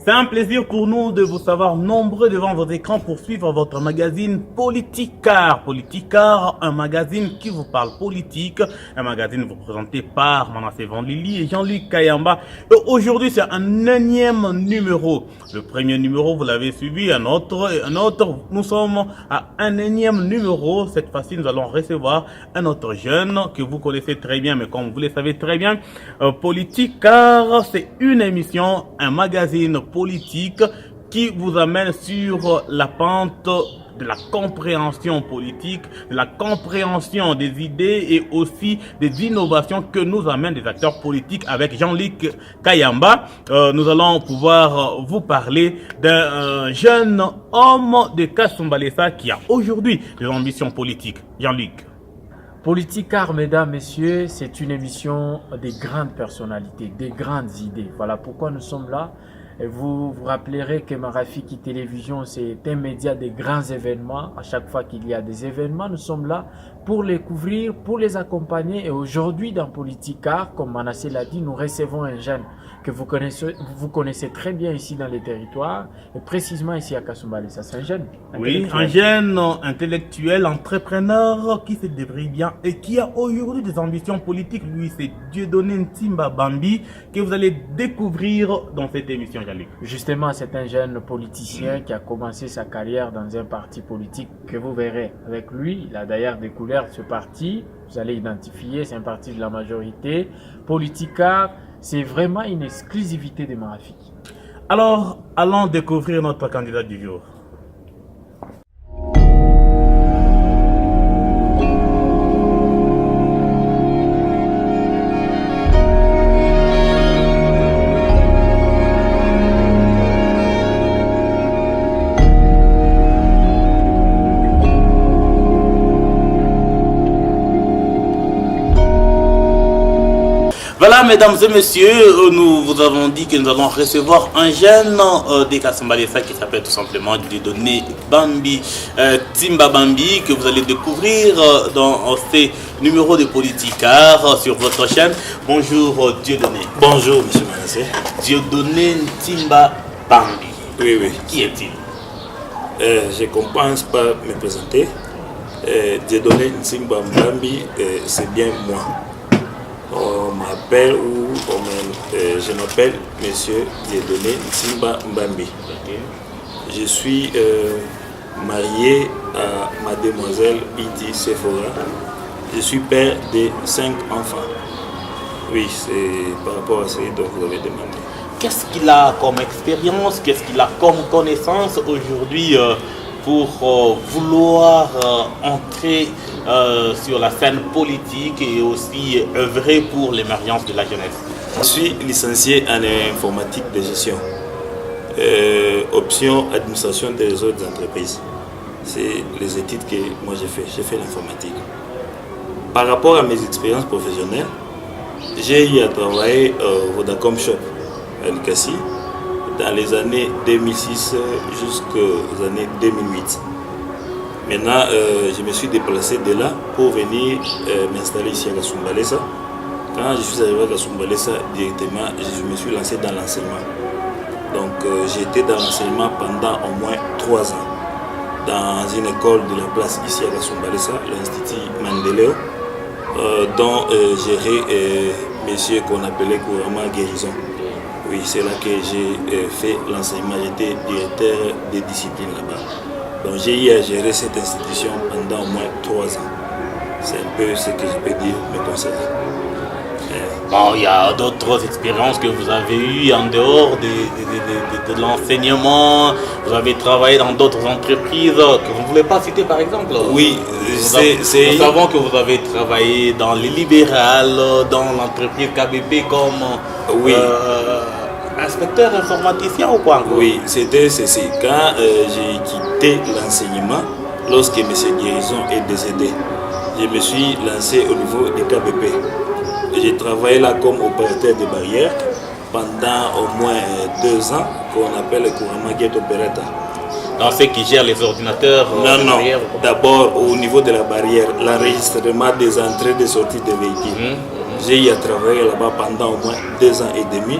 C'est un plaisir pour nous de vous savoir nombreux devant vos écrans pour suivre votre magazine Politicard. Politicard, un magazine qui vous parle politique, un magazine vous présenté par Manasseh Vandlili et Jean-Luc Kayamba. Et aujourd'hui, c'est un énième numéro. Le premier numéro, vous l'avez suivi, un autre. Nous sommes à un énième numéro. Cette fois-ci, nous allons recevoir un autre jeune que vous connaissez très bien, mais comme vous le savez très bien, Politicard, c'est une émission, un magazine politique qui vous amène sur la pente de la compréhension politique, de la compréhension des idées et aussi des innovations que nous amènent des acteurs politiques avec Jean-Luc Kayamba. Nous allons pouvoir vous parler d'un jeune homme de Kasumbalesa qui a aujourd'hui des ambitions politiques. Jean-Luc. Politicard, mesdames, messieurs, c'est une émission des grandes personnalités, des grandes idées. Voilà pourquoi nous sommes là. Et vous vous rappellerez que Marafiki Télévision, c'est un média des grands événements. À chaque fois qu'il y a des événements, nous sommes là pour les couvrir, pour les accompagner. Et aujourd'hui, dans Politicard, comme Manasseh l'a dit, nous recevons un jeune que vous connaissez très bien ici dans les territoires, et précisément ici à Kasumbalesa. C'est un jeune. Oui, un jeune intellectuel, entrepreneur qui se débrouille bien et qui a aujourd'hui des ambitions politiques. Lui, c'est Dieudonné Ntimba Bambi que vous allez découvrir dans cette émission, Jean-Luc. Justement, c'est un jeune politicien qui a commencé sa carrière dans un parti politique que vous verrez avec lui. Il a d'ailleurs découvert ce parti. Vous allez identifier, c'est un parti de la majorité. Politicard, c'est vraiment une exclusivité de Marafiki. Alors, allons découvrir notre candidat du jour. Voilà, mesdames et messieurs, nous vous avons dit que nous allons recevoir un jeune des Kasumbalesa qui s'appelle tout simplement Dieudonné Bambi, Timba Bambi, que vous allez découvrir dans ces numéros de Politicard sur votre chaîne. Bonjour Dieudonné. Bonjour monsieur Manasseh. Dieudonné Timba Bambi. Oui, oui. Qui est-il? Je commence par me présenter. Dieudonné Timba Bambi, c'est bien moi. On m'appelle je m'appelle Monsieur Dieudonné Ntimba Bambi. Okay. Je suis marié à mademoiselle Biti Sephora. Je suis père de 5 enfants. Oui, c'est par rapport à ce que vous avez demandé. Qu'est-ce qu'il a comme expérience, qu'est-ce qu'il a comme connaissance aujourd'hui pour vouloir entrer sur la scène politique et aussi œuvrer pour l'émergence de la jeunesse? Je suis licencié en informatique de gestion, option administration des autres entreprises. C'est les études que moi j'ai fait l'informatique. Par rapport à mes expériences professionnelles, j'ai eu à travailler au Vodacom Shop à Nikassi dans les années 2006 jusqu'aux années 2008. Maintenant, je me suis déplacé de là pour venir m'installer ici à Kasumbalesa. Quand je suis arrivé à Kasumbalesa, directement, je me suis lancé dans l'enseignement. Donc, j'ai été dans l'enseignement pendant au moins 3 ans dans une école de la place ici à Kasumbalesa, l'Institut Mandeleo, dont gérait monsieur qu'on appelait couramment Guérison. Oui, c'est là que j'ai fait l'enseignement. J'étais directeur des disciplines là-bas. Donc j'ai eu à gérer cette institution pendant au moins 3 ans. C'est un peu ce que je peux dire me concernant. Bon, il y a d'autres expériences que vous avez eues en dehors de l'enseignement. Vous avez travaillé dans d'autres entreprises que vous ne voulez pas citer par exemple. Oui, nous savons que vous avez travaillé dans les libérales, dans l'entreprise KBP comme oui. Inspecteur informaticien ou quoi encore? Oui, c'était ceci. Quand j'ai quitté l'enseignement, lorsque M. Guérison est décédé, je me suis lancé au niveau des KBP. J'ai travaillé là comme opérateur de barrières pendant au moins 2 ans, qu'on appelle couramment Gate Operator. Dans ceux qui gèrent les ordinateurs? Non. D'abord au niveau de la barrière, l'enregistrement des entrées et des sorties de véhicules. J'ai eu à travailler là-bas pendant au moins 2 ans et demi.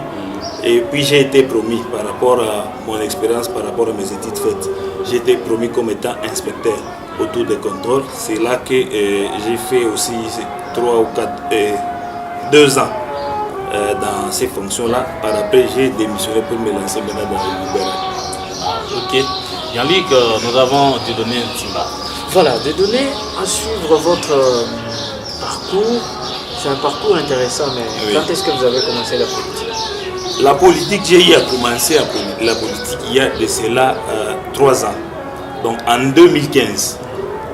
Et puis j'ai été promis par rapport à mon expérience, par rapport à mes études faites. J'ai été promis comme étant inspecteur autour des contrôles. C'est là que j'ai fait aussi 2 ans dans ces fonctions-là. Par après, j'ai démissionné pour me lancer maintenant dans le libéral. Ok. Yannick, nous avons Dieudonné Ntimba. Voilà, Dieudonné, à suivre votre parcours, c'est un parcours intéressant, mais Oui. quand est-ce que vous avez commencé la politique? La politique, j'ai eu à commencer la politique il y a de cela 3 ans. Donc en 2015,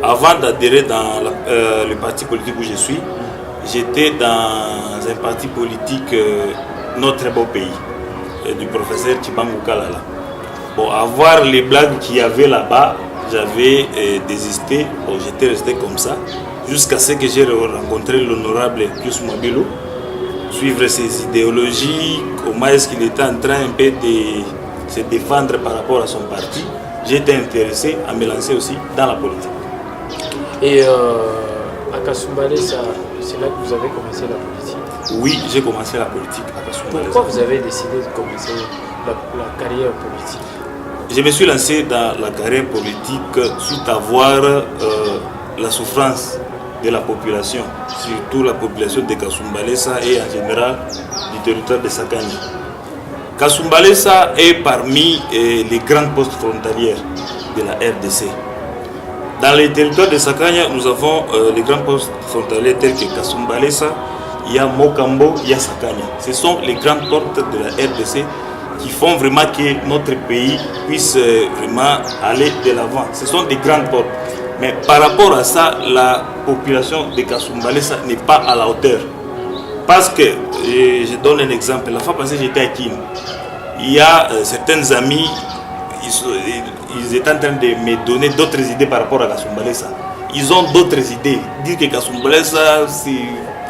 avant d'adhérer dans le parti politique où je suis, j'étais dans un parti politique Notre Beau Pays, du professeur Tchibangu Kalala. Bon, à voir les blagues qu'il y avait là-bas, j'avais désisté, bon, j'étais resté comme ça, jusqu'à ce que j'ai rencontré l'honorable Pius Mwabilo, suivre ses idéologies, comment est-ce qu'il était en train un peu de se défendre par rapport à son parti. J'ai été intéressé à me lancer aussi dans la politique. Et à Kasumbalé, c'est là que vous avez commencé la politique? Oui, j'ai commencé la politique à Kasumbalé. Pourquoi vous avez décidé de commencer la carrière politique? Je me suis lancé dans la carrière politique suite à voir la souffrance de la population, surtout la population de Kasumbalesa et en général du territoire de Sakanya. Kasumbalesa est parmi les grandes postes frontalières de la RDC. Dans les territoires de Sakanya, nous avons les grands postes frontaliers tels que Kasumbalesa, il y a Mokambo, il y a Sakanya. Ce sont les grandes portes de la RDC qui font vraiment que notre pays puisse vraiment aller de l'avant. Ce sont des grandes portes. Mais par rapport à ça, la population de Kasumbalesa n'est pas à la hauteur. Parce que, je donne un exemple, la fois passée j'étais à Kin. Il y a certains amis, ils étaient en train de me donner d'autres idées par rapport à Kasumbalesa. Ils ont d'autres idées. Dire que Kasumbalesa, c'est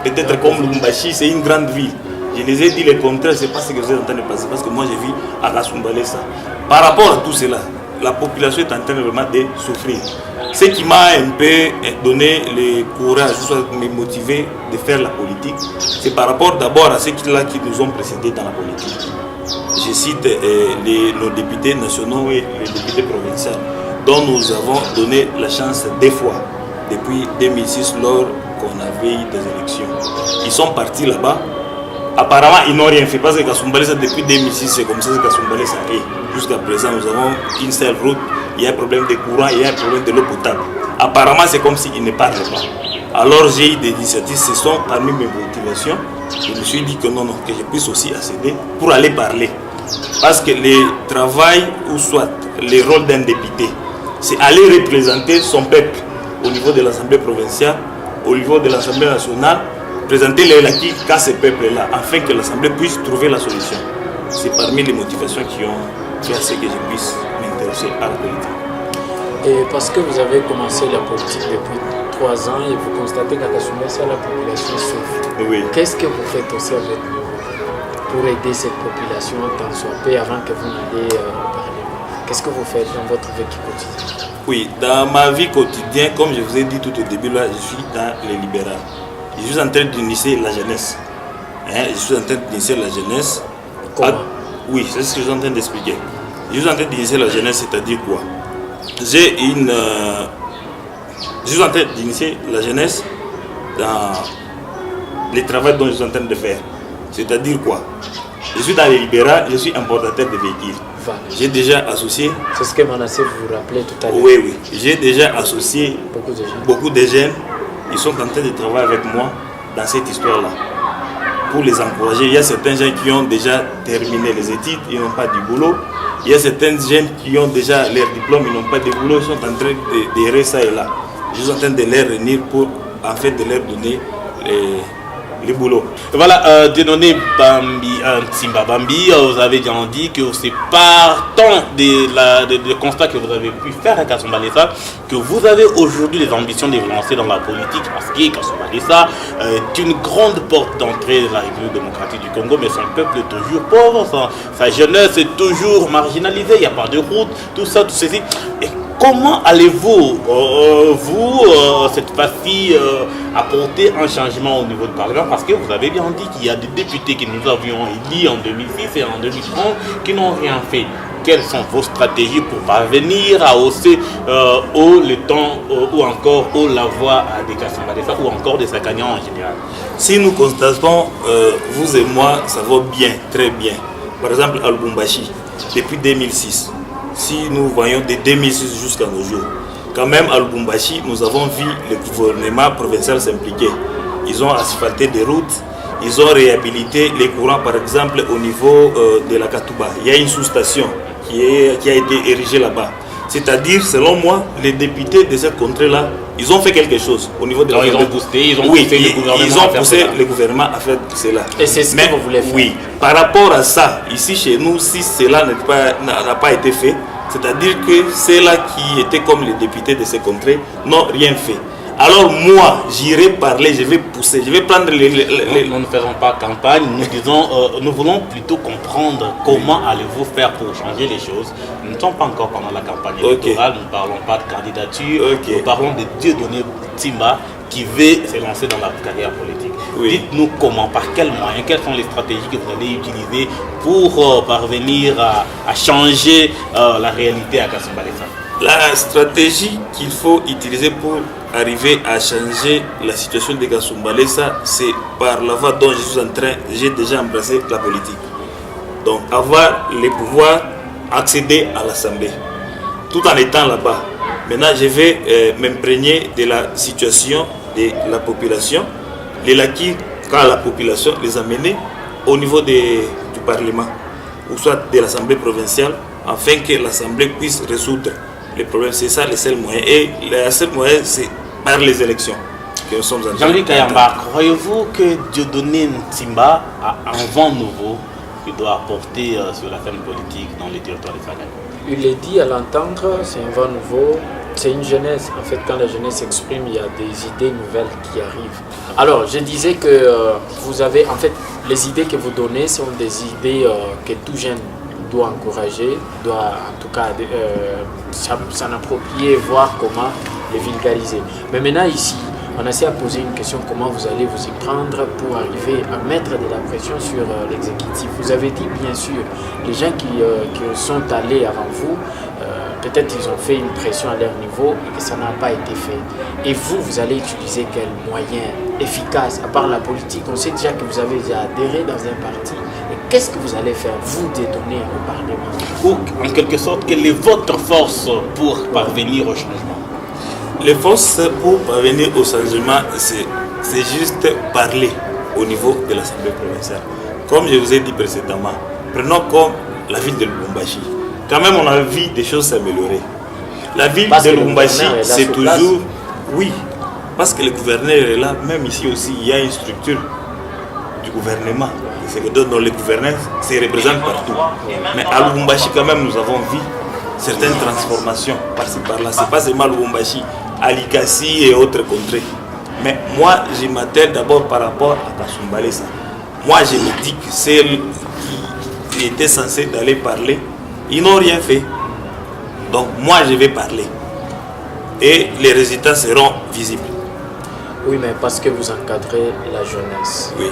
peut-être comme Lumbashi, c'est une grande ville. Je les ai dit le contraire, c'est pas ce que vous êtes en train de passer, parce que moi je vis à Kasumbalesa. Par rapport à tout cela, la population est en train vraiment de souffrir. Ce qui m'a un peu donné le courage, me motiver de faire la politique, c'est par rapport d'abord à ceux qui nous ont précédés dans la politique. Je cite nos députés nationaux et les députés provinciaux, dont nous avons donné la chance 2 fois, depuis 2006, lors qu'on avait eu des élections. Ils sont partis là-bas. Apparemment, ils n'ont rien fait parce que Kasumbalesa, depuis 2006, c'est comme ça que Kasumbalesa est. Jusqu'à présent, nous avons une seule route, il y a un problème de courant, il y a un problème de l'eau potable. Apparemment, c'est comme s'ils ne parlent pas. Alors, j'ai eu des initiatives, ce sont parmi mes motivations. Je me suis dit que non, que je puisse aussi accéder pour aller parler. Parce que le travail, ou soit le rôle d'un député, c'est aller représenter son peuple au niveau de l'Assemblée provinciale, au niveau de l'Assemblée nationale, présenter les acquis qu'à ces peuples-là, afin que l'Assemblée puisse trouver la solution. C'est parmi les motivations qui ont fait à ce que je puisse m'intéresser à la politique. Et parce que vous avez commencé la politique depuis 3 ans et vous constatez qu'à Kasumbalesa, la population souffre. Oui. Qu'est-ce que vous faites aussi avec pour aider cette population tant soit peu avant que vous n'ayez parlé? Qu'est-ce que vous faites dans votre vie quotidienne? Oui, dans ma vie quotidienne, comme je vous ai dit tout au début, là, je suis dans les libérales. Je suis en train d'initier la jeunesse. Je suis en train d'initier la jeunesse. Comment? Oui, c'est ce que je suis en train d'expliquer. Je suis en train d'initier la jeunesse, c'est-à-dire quoi? Je suis en train d'initier la jeunesse dans les travaux dont je suis en train de faire. C'est-à-dire quoi? Je suis dans les libérales, je suis importateur de véhicules. Voilà. J'ai déjà associé. C'est ce que Manassé vous rappelait tout à l'heure. Oui. J'ai déjà associé Beaucoup de gens. beaucoup de jeunes. Ils sont en train de travailler avec moi dans cette histoire-là. Pour les encourager, il y a certains gens qui ont déjà terminé les études, ils n'ont pas du boulot. Il y a certains jeunes qui ont déjà leur diplôme, ils n'ont pas de boulot, ils sont en train d'errer ça et là. Je suis en train de les réunir pour en fait de leur donner les boulots. Voilà, Dieudonné Ntimba Bambi, vous avez déjà dit que c'est partant de constat que vous avez pu faire à Kasumbalesa que vous avez aujourd'hui les ambitions de vous lancer dans la politique, parce que Kasumbalesa est une grande porte d'entrée de la République démocratique du Congo, mais son peuple est toujours pauvre, sa jeunesse est toujours marginalisée, il n'y a pas de route, tout ça, tout ceci. Et comment allez-vous, cette fois-ci, apporter un changement au niveau du Parlement? Parce que vous avez bien dit qu'il y a des députés que nous avions élus en 2006 et en 2030 qui n'ont rien fait. Quelles sont vos stratégies pour parvenir à hausser haut le temps ou encore haut la voix des Kasumbalesa ou encore des Sakanians en général? Si nous constatons, vous et moi, ça va bien, très bien. Par exemple, à Lubumbashi, depuis 2006, si nous voyons de 2006 jusqu'à nos jours, quand même à Lubumbashi, nous avons vu le gouvernement provincial s'impliquer. Ils ont asphalté des routes, ils ont réhabilité les courants, par exemple, au niveau de la Katouba. Il y a une sous-station qui a été érigée là-bas. C'est-à-dire, selon moi, les députés de cette contrée-là, ils ont fait quelque chose au niveau de la... Ils ont poussé, le gouvernement à faire cela. Et c'est ce que vous voulez faire. Oui, par rapport à ça, ici chez nous, si cela n'a pas été fait, c'est-à-dire que ceux-là qui étaient comme les députés de ces contrées n'ont rien fait. Alors moi, j'irai parler, je vais pousser, je vais prendre Nous ne faisons pas campagne, nous disons, nous voulons plutôt comprendre comment allez-vous faire pour changer les choses. Nous ne sommes pas encore pendant la campagne électorale, nous ne parlons pas de candidature, nous parlons de Dieudonné Ntimba qui veut se lancer dans la carrière politique. Dites-nous comment, par quels moyens, quelles sont les stratégies que vous allez utiliser pour parvenir à changer la réalité à Kasumbalesa. La stratégie qu'il faut utiliser pour arriver à changer la situation de Kasumbalesa, c'est par la voie dont j'ai déjà embrassé la politique. Donc avoir les pouvoirs, accéder à l'Assemblée, tout en étant là-bas. Maintenant, je vais m'imprégner de la situation de la population, les lacunes quand la population les amener au niveau du Parlement, ou soit de l'Assemblée provinciale, afin que l'Assemblée puisse résoudre les problèmes. C'est ça le seul moyen. Et le seul moyen, c'est par les élections que nous sommes en train. Jean-Luc Kayamba, croyez-vous que Dieudonné Ntimba a un vent nouveau qu'il doit apporter sur la scène politique dans les territoires de Sahel? Il est dit à l'entendre, c'est un vent nouveau, c'est une jeunesse. En fait, quand la jeunesse s'exprime, il y a des idées nouvelles qui arrivent. Alors, je disais que vous avez, en fait, les idées que vous donnez sont des idées que tout jeune doit encourager, doit en tout cas s'en approprier, voir comment les vulgariser. Mais maintenant ici, on a essayé à poser une question, comment vous allez vous y prendre pour arriver à mettre de la pression sur l'exécutif. Vous avez dit bien sûr, les gens qui sont allés avant vous, peut-être ils ont fait une pression à leur niveau et que ça n'a pas été fait. Et vous allez utiliser quels moyens efficaces, à part la politique? On sait déjà que vous avez déjà adhéré dans un parti. Et qu'est-ce que vous allez faire, vous, détonner au Parlement? Ou, en quelque sorte, quelle est votre force pour parvenir au changement? Les forces pour parvenir au changement, c'est juste parler au niveau de l'Assemblée provinciale. Comme je vous ai dit précédemment, prenons comme la ville de Lubumbashi. Quand même, on a vu des choses s'améliorer. La ville de Lubumbashi, c'est toujours... Oui, parce que le gouverneur est là. Même ici aussi, il y a une structure du gouvernement. Dans les gouverneurs se représentent partout. Mais à Lubumbashi, quand même, nous avons vu certaines transformations par-ci par-là. Ce n'est pas seulement Lubumbashi, à Likasi et autres contrées. Mais moi, je m'attelle d'abord par rapport à Kasumbalesa. Moi, je me dis que ceux qui étaient censés d'aller parler, ils n'ont rien fait. Donc, moi, je vais parler. Et les résultats seront visibles. Oui, mais parce que vous encadrez la jeunesse. Oui.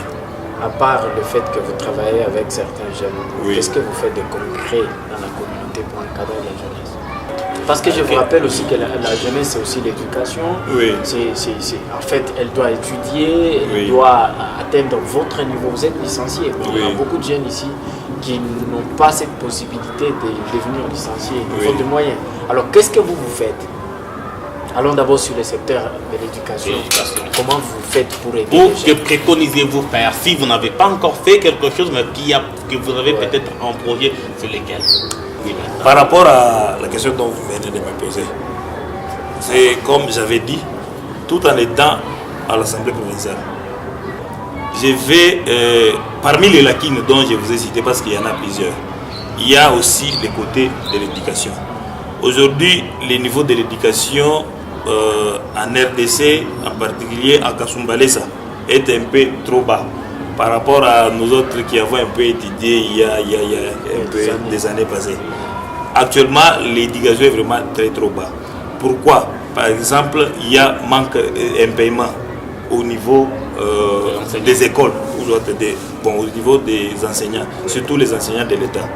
À part le fait que vous travaillez avec certains jeunes, oui. Qu'est-ce que vous faites de concret dans la communauté pour encadrer la jeunesse? Parce que je vous rappelle aussi que la jeunesse, c'est aussi l'éducation. Oui. En fait, elle doit étudier, elle doit atteindre votre niveau. Vous êtes licencié. Il y a beaucoup de jeunes ici qui n'ont pas cette possibilité de devenir licenciés, faute de moyens. Alors, qu'est-ce que vous faites? Allons d'abord sur le secteur de l'éducation. Comment vous faites pour aider? Ou que préconisez-vous faire si vous n'avez pas encore fait quelque chose, mais que vous avez peut-être un projet sur lequel? Par rapport à la question dont vous venez de me poser, c'est comme j'avais dit, tout en étant à l'Assemblée provinciale. Je vais, parmi les lacunes dont je vous ai cité, parce qu'il y en a plusieurs, il y a aussi les côtés de l'éducation. Aujourd'hui, le niveau de l'éducation en RDC, en particulier à Kasumbalesa, est un peu trop bas par rapport à nous autres qui avons un peu étudié il y a un peu des années passées. actuellement, l'éducation est vraiment très trop bas. Pourquoi? Par exemple, il y a manque un paiement au niveau des écoles, au niveau des enseignants, surtout les enseignants de l'État.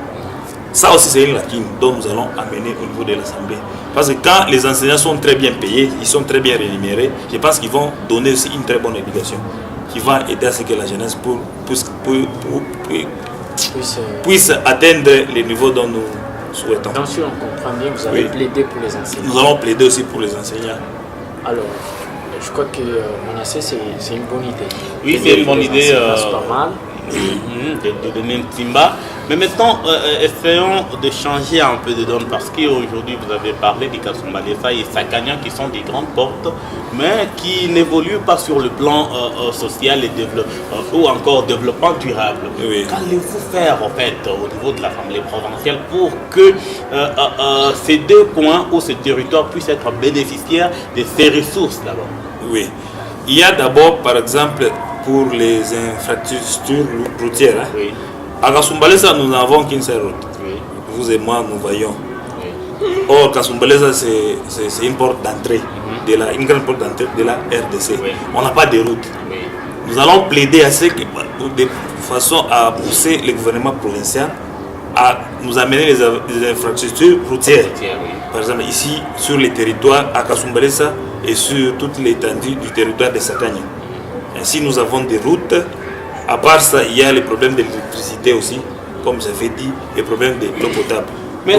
Ça aussi, c'est une lacune dont nous allons amener au niveau de l'Assemblée. Parce que quand les enseignants sont très bien payés, ils sont très bien rémunérés, je pense qu'ils vont donner aussi une très bonne éducation qui va aider à ce que la jeunesse puisse atteindre les niveaux dont nous souhaitons. Bien sûr, on comprend bien, vous allez plaider pour les enseignants. Nous allons plaider aussi pour les enseignants. Alors, je crois que Manasseh, c'est une bonne idée. Oui, c'est une bonne idée. C'est pas mal. De donner un timba. Mais maintenant, essayons de changer un peu de donne parce qu'aujourd'hui, vous avez parlé des Kasumbalesa et Sakanya qui sont des grandes portes, mais qui n'évoluent pas sur le plan social et ou encore développement durable. Oui. Qu'allez-vous faire en fait au niveau de l'Assemblée provinciale pour que ces deux coins ou ce territoire puissent être bénéficiaires de ces ressources d'abord? Oui. Il y a d'abord, par exemple, pour les infrastructures routières. Hein. Oui. À Kasumbalesa, nous n'avons qu'une seule route. Oui. Vous et moi, nous voyons. Oui. Or, Kasumbalesa, c'est une porte d'entrée, une grande porte d'entrée de la RDC. Oui. On n'a pas de route. Oui. Nous allons plaider à ce que, de façon à pousser le gouvernement provincial à nous amener les infrastructures routières. Oui. Par exemple, ici, sur les territoires à Kasumbalesa et sur toute l'étendue du territoire de Sakanya. Ainsi, nous avons des routes. À part ça, il y a les problèmes d'électricité aussi, comme ça fait dit, les problèmes de l'eau potable. Mais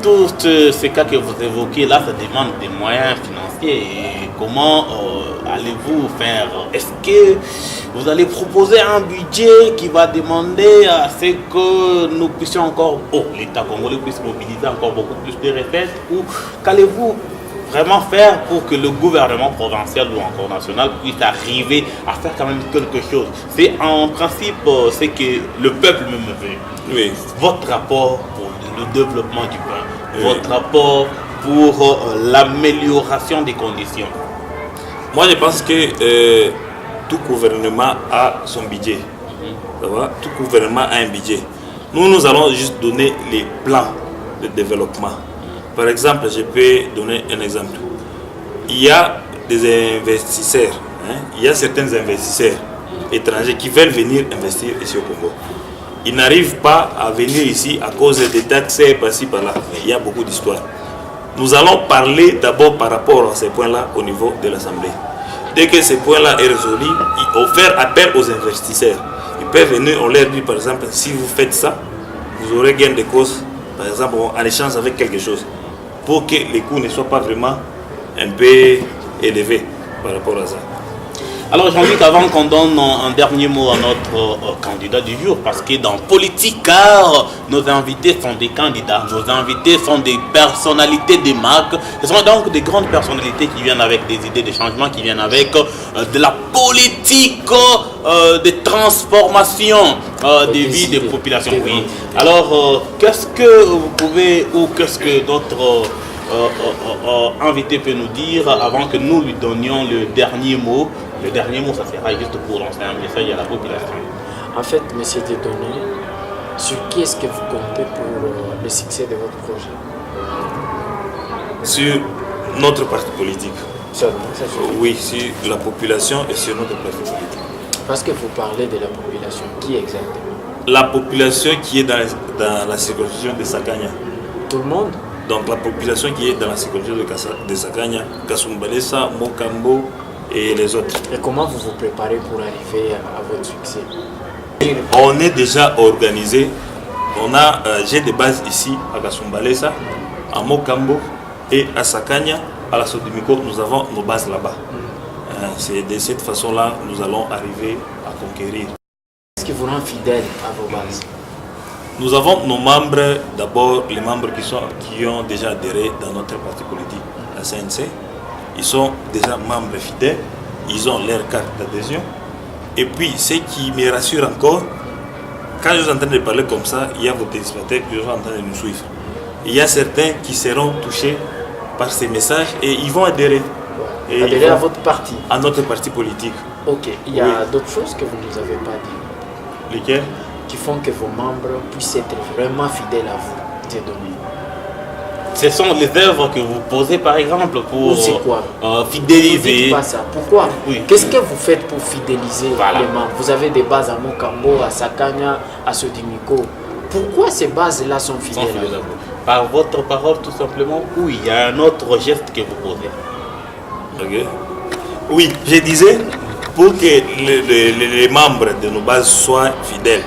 tous ces cas que vous évoquez là, ça demande des moyens financiers. Et comment allez-vous faire? Est-ce que vous allez proposer un budget qui va demander à ce que nous puissions encore, l'État congolais puisse mobiliser encore beaucoup plus de recettes? Ou qu'allez-vous vraiment faire pour que le gouvernement provincial ou encore national puisse arriver à faire quand même quelque chose? C'est en principe ce que le peuple me veut. Oui. Votre rapport pour le développement du pays, votre rapport pour l'amélioration des conditions. Moi, je pense que tout gouvernement a son budget. Ça va? Tout gouvernement a un budget. Nous allons juste donner les plans de développement. Par exemple, je peux donner un exemple. Il y a des investisseurs, il y a certains investisseurs étrangers qui veulent venir investir ici au Congo. Ils n'arrivent pas à venir ici à cause des taxes par-ci par-là. Il y a beaucoup d'histoires. Nous allons parler d'abord par rapport à ces points-là au niveau de l'Assemblée. Dès que ces points-là est résolu, il faut faire appel aux investisseurs. Ils peuvent venir, on leur dit par exemple, si vous faites ça, vous aurez gain de cause, par exemple, en échange avec quelque chose, pour que les coûts ne soient pas vraiment un peu élevés par rapport à ça. Alors Jean-Luc, avant qu'on donne un dernier mot à notre candidat du jour, parce que dans Politique Car, nos invités sont des candidats, nos invités sont des personnalités des marques, ce sont donc des grandes personnalités qui viennent avec des idées de changement, qui viennent avec de la politique de transformation des vies des populations. Oui. Alors, qu'est-ce que vous pouvez, ou qu'est-ce que notre invité peut nous dire avant que nous lui donnions le dernier mot? Le dernier mot, ça sera juste pour lancer un message à la population. En fait, M. Dieudonné, sur qui est-ce que vous comptez pour le succès de votre projet? Sur notre parti politique. Seulement, ça suffit. Oui, sur la population et sur notre parti politique. Parce que vous parlez de la population, qui exactement? La population qui est dans la circonscription de Sakanya. Tout le monde? Donc la population qui est dans la circonscription de Sakanya, Kasumbalesa, Mokambo et les autres. Et comment vous vous préparez pour arriver à votre succès? On est déjà organisé. J'ai des bases ici à Kasumbalesa, à Mokambo et à Sakanya, à la Sodimiko. Nous avons nos bases là-bas. C'est de cette façon-là que nous allons arriver à conquérir. Qu'est-ce qui vous rend fidèle à vos bases? Nous avons nos membres, d'abord les membres qui ont déjà adhéré dans notre parti politique, la CNC. Ils sont déjà membres fidèles, ils ont leur carte d'adhésion. Et puis, ce qui me rassure encore, quand je suis en train de parler comme ça, il y a vos téléspectateurs qui sont en train de nous suivre. Il y a certains qui seront touchés par ces messages et ils vont adhérer. Et adhérer à votre parti? À notre parti politique. Ok, il y a d'autres choses que vous ne nous avez pas dit. Lesquelles? Qui font que vos membres puissent être vraiment fidèles à vous, Dieudonné. Ce sont les œuvres que vous posez par exemple pour c'est quoi? Fidéliser. Dites pas ça. Pourquoi? Oui. Qu'est-ce que vous faites pour fidéliser Voilà. les membres? Vous avez des bases à Mokambo, à Sakanya, à Sodimiko. Pourquoi ces bases-là sont Sans fidèles? fidèles à vous. Par votre parole tout simplement, ou il y a un autre geste que vous posez. Ok. Oui, je disais, pour que les membres de nos bases soient fidèles.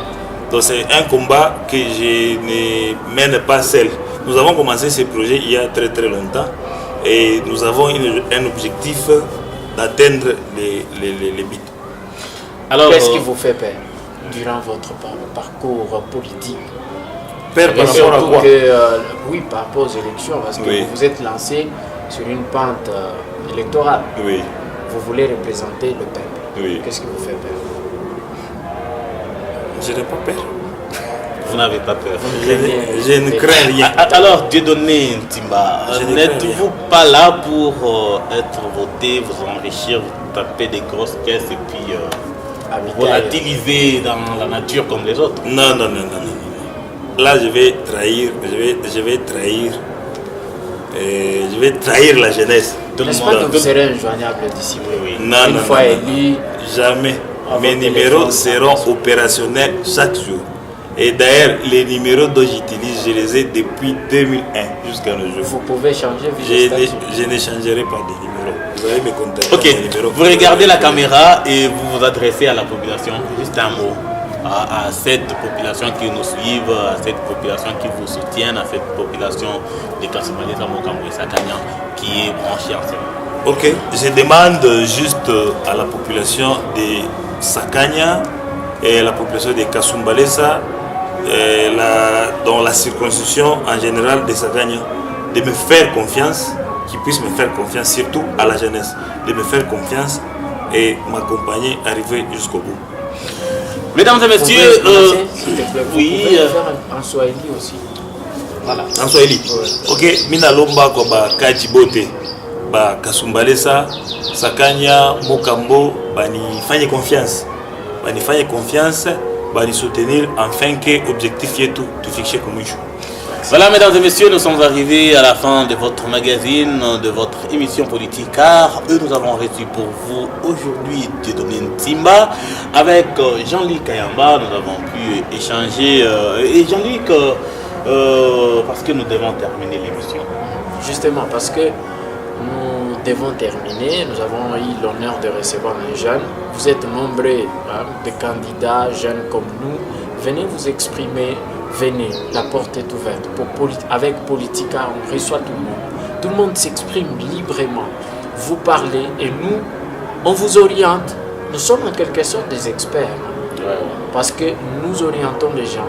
Donc c'est un combat que je ne mène pas seul. Nous avons commencé ce projet il y a très très longtemps et nous avons un objectif d'atteindre les buts. Alors, Qu'est-ce qui vous fait peur durant votre parcours politique? Père, par rapport à Surtout quoi? que, oui, par rapport aux élections, parce que Oui. vous vous êtes lancé sur une pente électorale. Oui, Vous voulez représenter le peuple. oui. Qu'est-ce qui vous fait peur? Je n'ai pas peur. vous n'avez pas peur. Je ne crains rien. Alors, Dieudonné Ntimba, Je ne n'êtes-vous pas là pour être voté, vous enrichir, vous taper des grosses caisses et puis Habiter volatiliser dans la nature comme les autres? Non, non, non, non, non. Là, je vais trahir, je vais trahir la jeunesse. Tout le N'est-ce pas monde- que vous serez injoignable d'ici peu? Oui. Non, Une non, fois non, élu, Jamais. À Mes votre numéros téléphone, seront opérationnels chaque jour. Et d'ailleurs, les numéros dont j'utilise, je les ai depuis 2001 jusqu'à nos jours. vous pouvez changer Je vos ne, statuts. je ne changerai pas de numéro. Vous allez me contacter. Ok, mon numéro. vous regardez la caméra et vous vous adressez à la population. Juste un mot à cette population qui nous suit, à cette population qui vous soutient, à cette population de Kasumbalesa, Mokambo et Sakanya qui est branchée en ce. Ok, je demande juste à la population de Sakanya et à la population de Kasumbalesa, dans la circonscription en général de Sakanya, de me faire confiance, qu'ils puissent me faire confiance, surtout à la jeunesse, de me faire confiance et m'accompagner, arriver jusqu'au bout. Mesdames et Vous messieurs, pouvez commencer, s'il te plaît. Vous oui, pouvez le faire en Swahili aussi. Voilà. En Swahili. Ok, mina lomba kwa ba Kajibote, ba Kasumbalesa, Sakanya, Mokambo, banifanye confiance. Banifanye confiance, bani soutenir afin que l'objectif est tout fixé comme mwisho. voilà, mesdames et messieurs, nous sommes arrivés à la fin de votre magazine, de votre émission politique, car nous avons reçu pour vous aujourd'hui Dieudonné Ntimba avec Jean-Luc Kayamba. Nous avons pu échanger et Jean-Luc, parce que nous devons terminer l'émission. Justement, parce que nous devons terminer, nous avons eu l'honneur de recevoir un jeune. Vous êtes nombreux de candidats jeunes comme nous. Venez vous exprimer, venez, la porte est ouverte. Avec Politica, on reçoit tout le monde. Tout le monde s'exprime librement. Vous parlez et nous, on vous oriente. Nous sommes en quelque sorte des experts. Parce que nous orientons les gens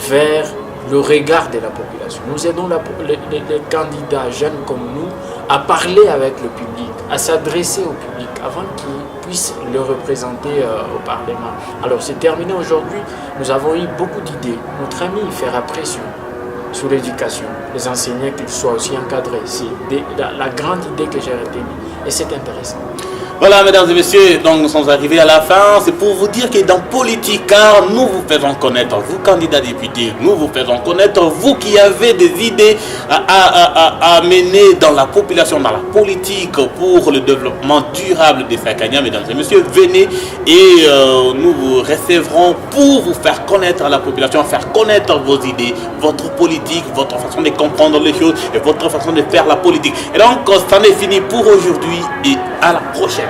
vers le regard de la population. Nous aidons les candidats jeunes comme nous à parler avec le public, à s'adresser au public avant qu'ils puissent le représenter au Parlement. Alors c'est terminé aujourd'hui. Nous avons eu beaucoup d'idées. Notre ami fera pression sur l'éducation, les enseignants qu'ils soient aussi encadrés. C'est la grande idée que j'ai retenue et c'est intéressant. Voilà, mesdames et messieurs, donc nous sommes arrivés à la fin. C'est pour vous dire que dans Politica, nous vous faisons connaître, vous candidats députés, nous vous faisons connaître, vous qui avez des idées à mener dans la population, dans la politique pour le développement durable des Sakanya, mesdames et messieurs, venez et nous vous recevrons pour vous faire connaître à la population, faire connaître vos idées, votre politique, votre façon de comprendre les choses et votre façon de faire la politique. Et donc, c'en est fini pour aujourd'hui et à la prochaine.